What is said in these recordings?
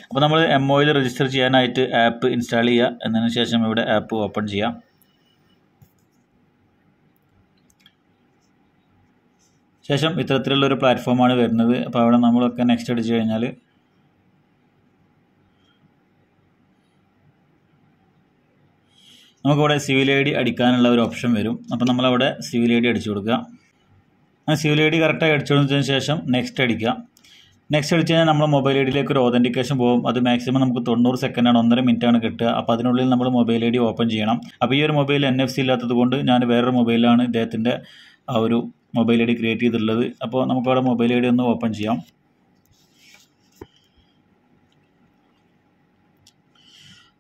അപ്പോൾ നമ്മൾ MOIൽ രജിസ്റ്റർ ചെയ്യാനായിട്ട് ആപ്പ് ഇൻസ്റ്റാൾ ചെയ്യുക. എന്നതിന് ശേഷം ഇവിടെ ആപ്പ് ഓപ്പൺ ചെയ്യാം. ശേഷം ഇത്തരത്തിലുള്ളൊരു പ്ലാറ്റ്ഫോമാണ് വരുന്നത്. അപ്പോൾ അവിടെ നമ്മളൊക്കെ നെക്സ്റ്റ് അടിച്ചു കഴിഞ്ഞാൽ നമുക്കിവിടെ സിവിൽ ID അടിക്കാനുള്ള ഒരു ഓപ്ഷൻ വരും. അപ്പോൾ നമ്മളവിടെ സിവിൽ ID അടിച്ചു കൊടുക്കുക. ആ സിവിൽ ID കറക്റ്റായി അടിച്ചു കൊടുത്തതിന് ശേഷം നെക്സ്റ്റ് അടിക്കുക. നെക്സ്റ്റ് അടിച്ച് കഴിഞ്ഞാൽ നമ്മൾ മൊബൈൽ ഐഡിയിലേക്ക് ഒരു ഓതൻറ്റിക്കേഷൻ പോകും. അത് മാക്സിമം നമുക്ക് 90 സെക്കൻഡാണ്, 1.5 മിനിറ്റാണ് കിട്ടുക. അപ്പോൾ അതിനുള്ളിൽ നമ്മൾ മൊബൈൽ ID ഓപ്പൺ ചെയ്യണം. അപ്പോൾ ഈ ഒരു മൊബൈൽ NFC ഇല്ലാത്തത് കൊണ്ട് ഞാൻ വേറൊരു മൊബൈലിലാണ് ഇദ്ദേഹത്തിൻ്റെ ആ ഒരു മൊബൈൽ ID ക്രിയേറ്റ് ചെയ്തിട്ടുള്ളത്. അപ്പോൾ നമുക്കവിടെ മൊബൈൽ ID ഒന്ന് ഓപ്പൺ ചെയ്യാം.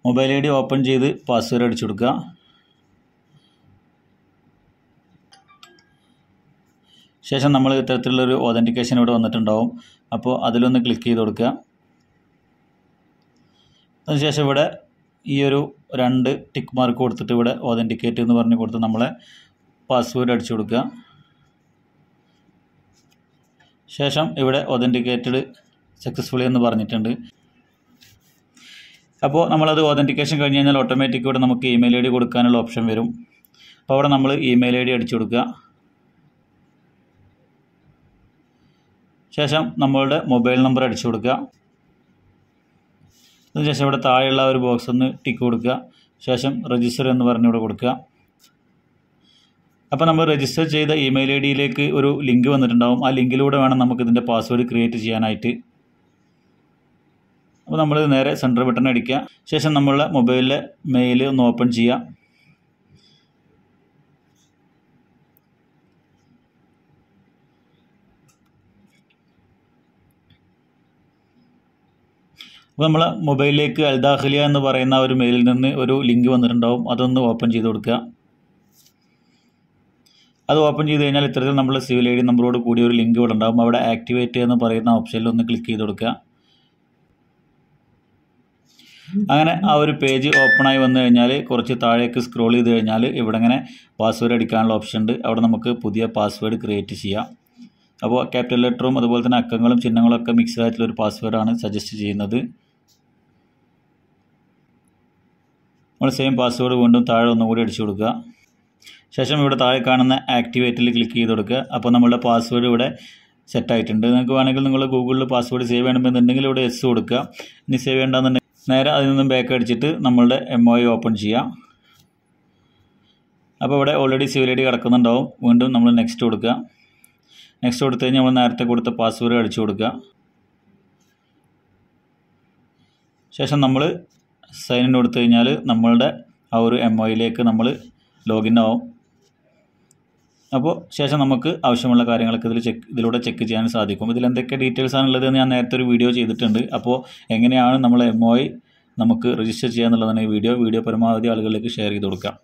മൊബൈൽ ID ഓപ്പൺ ചെയ്ത് പാസ്വേഡ് അടിച്ചു കൊടുക്കുക. ശേഷം നമ്മൾ ഇത്തരത്തിലുള്ളൊരു ഓതൻറ്റിക്കേഷൻ ഇവിടെ വന്നിട്ടുണ്ടാവും. അപ്പോൾ അതിലൊന്ന് ക്ലിക്ക് ചെയ്ത് കൊടുക്കുക. അതിനുശേഷം ഇവിടെ ഈ ഒരു 2 ടിക്ക് മാർക്ക് കൊടുത്തിട്ട് ഇവിടെ ഓതൻറ്റിക്കേറ്റ് എന്ന് പറഞ്ഞ് കൊടുത്ത് നമ്മളെ പാസ്വേഡ് അടിച്ചു കൊടുക്കുക. ശേഷം ഇവിടെ ഓതൻറ്റിക്കേറ്റഡ് സക്സസ്ഫുള്ളി എന്ന് പറഞ്ഞിട്ടുണ്ട്. അപ്പോൾ നമ്മളത് ഓതൻറ്റിക്കേഷൻ കഴിഞ്ഞ് കഴിഞ്ഞാൽ ഓട്ടോമാറ്റിക് ഇവിടെ നമുക്ക് ഇമെയിൽ ID കൊടുക്കാനുള്ള ഓപ്ഷൻ വരും. അപ്പോൾ അവിടെ നമ്മൾ ഇമെയിൽ ID അടിച്ചു കൊടുക്കുക. ശേഷം നമ്മളുടെ മൊബൈൽ നമ്പർ അടിച്ചു കൊടുക്കുക. അതിനുശേഷം ഇവിടെ താഴെയുള്ള ഒരു ബോക്സ് ഒന്ന് ടിക്ക് കൊടുക്കുക. ശേഷം രജിസ്റ്റർ എന്ന് പറഞ്ഞ് ഇവിടെ കൊടുക്കുക. അപ്പോൾ നമ്മൾ രജിസ്റ്റർ ചെയ്ത ഇമെയിൽ IDയിലേക്ക് ഒരു ലിങ്ക് വന്നിട്ടുണ്ടാവും. ആ ലിങ്കിലൂടെ വേണം നമുക്കിതിൻ്റെ പാസ്വേഡ് ക്രിയേറ്റ് ചെയ്യാനായിട്ട്. അപ്പോൾ നമ്മൾ നേരെ സെൻറ്റർ ബട്ടൺ അടിക്കുക. ശേഷം നമ്മളുടെ മൊബൈലിലെ മെയിൽ ഒന്ന് ഓപ്പൺ ചെയ്യുക. അപ്പോൾ നമ്മൾ മൊബൈലിലേക്ക് അൽദാഖിലിയ എന്ന് പറയുന്ന ഒരു മെയിലിൽ നിന്ന് ഒരു ലിങ്ക് വന്നിട്ടുണ്ടാവും. അതൊന്ന് ഓപ്പൺ ചെയ്ത് കൊടുക്കുക. അത് ഓപ്പൺ ചെയ്ത് കഴിഞ്ഞാൽ ഇത്തരത്തിൽ നമ്മൾ സിവിൽ ID നമ്പറോട് കൂടി ഒരു ലിങ്ക് ഇവിടെ ഉണ്ടാവും. അവിടെ ആക്ടിവേറ്റ് എന്ന് പറയുന്ന ഓപ്ഷനിൽ ഒന്ന് ക്ലിക്ക് ചെയ്ത് കൊടുക്കുക. അങ്ങനെ ആ ഒരു പേജ് ഓപ്പണായി വന്നു കഴിഞ്ഞാൽ കുറച്ച് താഴേക്ക് സ്ക്രോൾ ചെയ്ത് കഴിഞ്ഞാൽ ഇവിടെ ഇങ്ങനെ പാസ്വേഡ് അടിക്കാനുള്ള ഓപ്ഷൻ ഉണ്ട്. അവിടെ നമുക്ക് പുതിയ പാസ്വേഡ് ക്രിയേറ്റ് ചെയ്യാം. അപ്പോൾ ക്യാപിറ്റൽ ലെറ്ററും അതുപോലെ തന്നെ അക്കങ്ങളും ചിഹ്നങ്ങളൊക്കെ മിക്സ് ആയിട്ടുള്ളൊരു പാസ്വേഡാണ് സജസ്റ്റ് ചെയ്യുന്നത്. നമ്മൾ സെയിം പാസ്വേഡ് വീണ്ടും താഴെ ഒന്നുകൂടി അടിച്ചു കൊടുക്കുക. ശേഷം ഇവിടെ താഴെ കാണുന്ന ആക്ടിവേറ്റിൽ ക്ലിക്ക് ചെയ്ത് കൊടുക്കുക. അപ്പോൾ നമ്മളുടെ പാസ്വേഡ് ഇവിടെ സെറ്റായിട്ടുണ്ട്. നിങ്ങൾക്ക് വേണമെങ്കിൽ നിങ്ങൾ ഗൂഗിളിൽ പാസ്വേഡ് സേവ് ചെയ്യണമെന്നുണ്ടെങ്കിൽ ഇവിടെ S കൊടുക്കുക. ഇനി സേവ് ചെയ്യേണ്ടെന്നുണ്ടെങ്കിൽ നേരെ അതിൽ നിന്നും ബാക്ക് അടിച്ചിട്ട് നമ്മളുടെ MOI ഓപ്പൺ ചെയ്യാം. അപ്പോൾ ഇവിടെ ഓൾറെഡി സിവിൽ ID കിടക്കുന്നുണ്ടാവും. വീണ്ടും നമ്മൾ നെക്സ്റ്റ് കൊടുക്കുക. നെക്സ്റ്റ് കൊടുത്തു കഴിഞ്ഞാൽ നമ്മൾ നേരത്തെ കൊടുത്ത പാസ്വേഡ് അടിച്ചു കൊടുക്കുക. ശേഷം നമ്മൾ സൈൻ ഇൻ കൊടുത്തു കഴിഞ്ഞാൽ നമ്മളുടെ ആ ഒരു MOIയിലേക്ക് നമ്മൾ ലോഗിൻ ആവും. അപ്പോൾ ശേഷം നമുക്ക് ആവശ്യമുള്ള കാര്യങ്ങളൊക്കെ ഇതിലൂടെ ചെക്ക് ചെയ്യാൻ സാധിക്കും. ഇതിൽ എന്തൊക്കെ ഡീറ്റെയിൽസ് ആണുള്ളത് എന്ന് ഞാൻ നേരത്തെ ഒരു വീഡിയോ ചെയ്തിട്ടുണ്ട്. അപ്പോൾ എങ്ങനെയാണ് നമ്മൾ MOI നമുക്ക് രജിസ്റ്റർ ചെയ്യാന്നുള്ളതാണ് ഈ വീഡിയോ പരമാവധി ആളുകളിലേക്ക് ഷെയർ ചെയ്ത് കൊടുക്കാം.